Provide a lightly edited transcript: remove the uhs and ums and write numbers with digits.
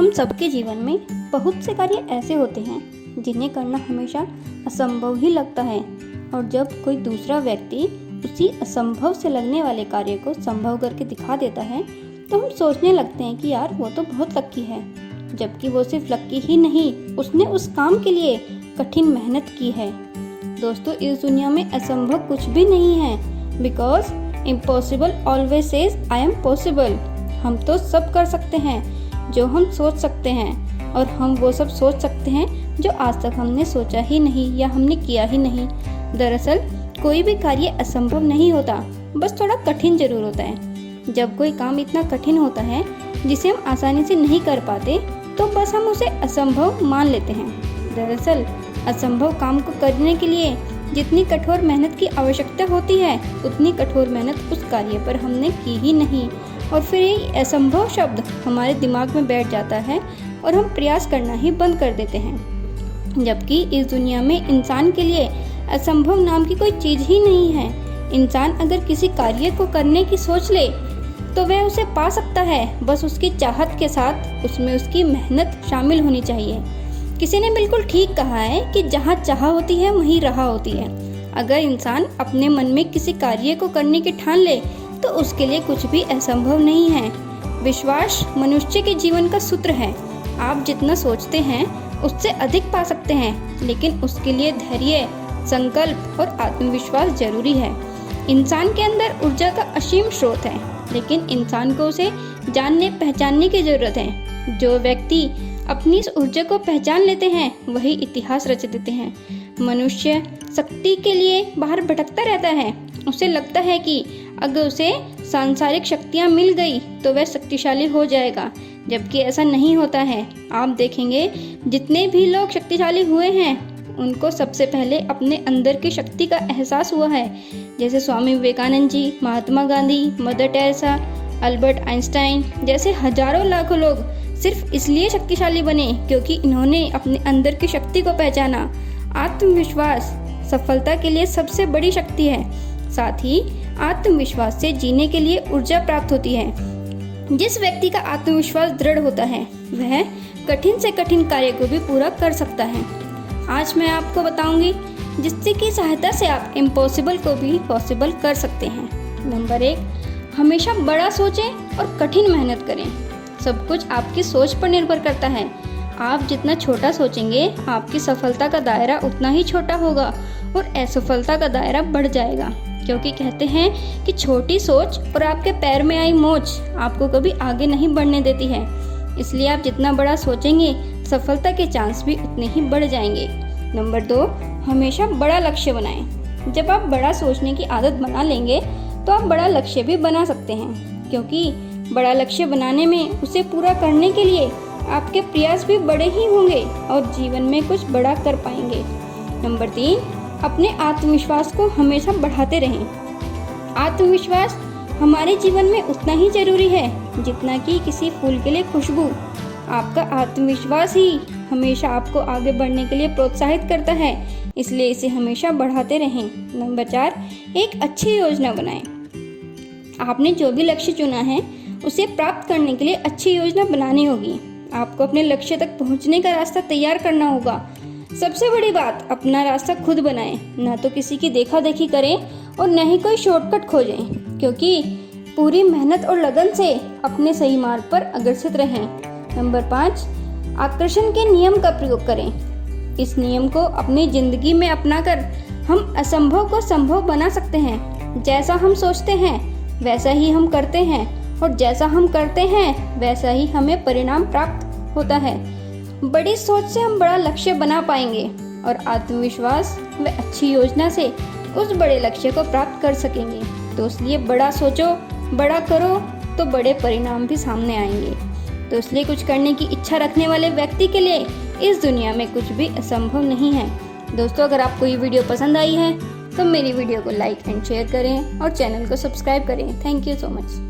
हम सबके जीवन में बहुत से कार्य ऐसे होते हैं जिन्हें करना हमेशा असंभव ही लगता है, और जब कोई दूसरा व्यक्ति उसी असंभव से लगने वाले कार्य को संभव करके दिखा देता है तो हम सोचने लगते हैं कि यार वो तो बहुत लक्की है। जबकि वो सिर्फ लक्की ही नहीं, उसने उस काम के लिए कठिन मेहनत की है। दोस्तों, इस दुनिया में असंभव कुछ भी नहीं है, because impossible always says I am possible. हम तो सब कर सकते हैं जो हम सोच सकते हैं, और हम वो सब सोच सकते हैं जो आज तक हमने सोचा ही नहीं या हमने किया ही नहीं। दरअसल कोई भी कार्य असंभव नहीं होता, बस थोड़ा कठिन जरूर होता है। जब कोई काम इतना कठिन होता है जिसे हम आसानी से नहीं कर पाते तो बस हम उसे असंभव मान लेते हैं। दरअसल असंभव काम को करने के लिए जितनी कठोर मेहनत की आवश्यकता होती है उतनी कठोर मेहनत उस कार्य पर हमने की ही नहीं, और फिर ये असंभव शब्द हमारे दिमाग में बैठ जाता है और हम प्रयास करना ही बंद कर देते हैं। जबकि इस दुनिया में इंसान के लिए असंभव नाम की कोई चीज़ ही नहीं है। इंसान अगर किसी कार्य को करने की सोच ले तो वह उसे पा सकता है, बस उसकी चाहत के साथ उसमें उसकी मेहनत शामिल होनी चाहिए। किसी ने बिल्कुल ठीक कहा है कि जहाँ चाह होती है वहीं राह होती है। अगर इंसान अपने मन में किसी कार्य को करने की ठान ले तो उसके लिए कुछ भी असंभव नहीं है। विश्वास मनुष्य के जीवन का सूत्र है। आप जितना सोचते हैं उससे अधिक पा सकते हैं, लेकिन उसके लिए धैर्य, संकल्प और आत्मविश्वास जरूरी है। इंसान के अंदर ऊर्जा का असीम स्रोत है, लेकिन इंसान को उसे जानने पहचानने की जरूरत है। जो व्यक्ति अपनी इस ऊर्जा को पहचान लेते हैं वही इतिहास रच देते हैं। मनुष्य शक्ति के लिए बाहर भटकता रहता है। उसे लगता है कि अगर उसे सांसारिक शक्तियाँ मिल गई तो वह शक्तिशाली हो जाएगा, जबकि ऐसा नहीं होता है। आप देखेंगे जितने भी लोग शक्तिशाली हुए हैं उनको सबसे पहले अपने अंदर की शक्ति का एहसास हुआ है। जैसे Swami Vivekananda ji, Mahatma Gandhi, Mother Teresa, Albert Einstein जैसे हजारों लाखों लोग सिर्फ इसलिए शक्तिशाली बने क्योंकि इन्होंने अपने अंदर की शक्ति को पहचाना। आत्मविश्वास सफलता के लिए सबसे बड़ी शक्ति है। साथ ही आत्मविश्वास से जीने के लिए ऊर्जा प्राप्त होती है। जिस व्यक्ति का आत्मविश्वास दृढ़ होता है वह कठिन से कठिन कार्य को भी पूरा कर सकता है। आज मैं आपको बताऊंगी जिसकी सहायता से आप इम्पॉसिबल को भी पॉसिबल कर सकते हैं। नंबर 1, हमेशा बड़ा सोचें और कठिन मेहनत करें। सब कुछ आपकी सोच पर निर्भर करता है। आप जितना छोटा सोचेंगे आपकी सफलता का दायरा उतना ही छोटा होगा और असफलता का दायरा बढ़ जाएगा, क्योंकि कहते हैं कि छोटी सोच और आपके पैर में आई मोच आपको कभी आगे नहीं बढ़ने देती है। इसलिए आप जितना बड़ा सोचेंगे सफलता के चांस भी उतने ही बढ़ जाएंगे। नंबर 2, हमेशा बड़ा लक्ष्य बनाएं। जब आप बड़ा सोचने की आदत बना लेंगे तो आप बड़ा लक्ष्य भी बना सकते हैं, क्योंकि बड़ा लक्ष्य बनाने में उसे पूरा करने के लिए आपके प्रयास भी बड़े ही होंगे और जीवन में कुछ बड़ा कर पाएंगे। नंबर 3, अपने आत्मविश्वास को हमेशा बढ़ाते रहें। आत्मविश्वास हमारे जीवन में उतना ही जरूरी है जितना कि किसी फूल के लिए खुशबू। आपका आत्मविश्वास ही हमेशा आपको आगे बढ़ने के लिए प्रोत्साहित करता है, इसलिए इसे हमेशा बढ़ाते रहें। नंबर 4, एक अच्छी योजना बनाएं। आपने जो भी लक्ष्य चुना है उसे प्राप्त करने के लिए अच्छी योजना बनानी होगी। आपको अपने लक्ष्य तक पहुंचने का रास्ता तैयार करना होगा। सबसे बड़ी बात, अपना रास्ता खुद बनाएं, ना तो किसी की देखा देखी करें और न ही कोई शॉर्टकट खोजें, क्योंकि पूरी मेहनत और लगन से अपने सही मार्ग पर अग्रसर रहें। नंबर 5, आकर्षण के नियम का प्रयोग करें। इस नियम को अपनी जिंदगी में अपनाकर हम असंभव को संभव बना सकते हैं। जैसा हम सोचते हैं वैसा ही हम करते हैं, और जैसा हम करते हैं वैसा ही हमें परिणाम प्राप्त होता है। बड़ी सोच से हम बड़ा लक्ष्य बना पाएंगे और आत्मविश्वास व अच्छी योजना से उस बड़े लक्ष्य को प्राप्त कर सकेंगे। तो इसलिए बड़ा सोचो, बड़ा करो तो बड़े परिणाम भी सामने आएंगे। तो इसलिए कुछ करने की इच्छा रखने वाले व्यक्ति के लिए इस दुनिया में कुछ भी असंभव नहीं है। दोस्तों, अगर आपको ये वीडियो पसंद आई है तो मेरी वीडियो को लाइक एंड शेयर करें और चैनल को सब्सक्राइब करें। Thank you so much.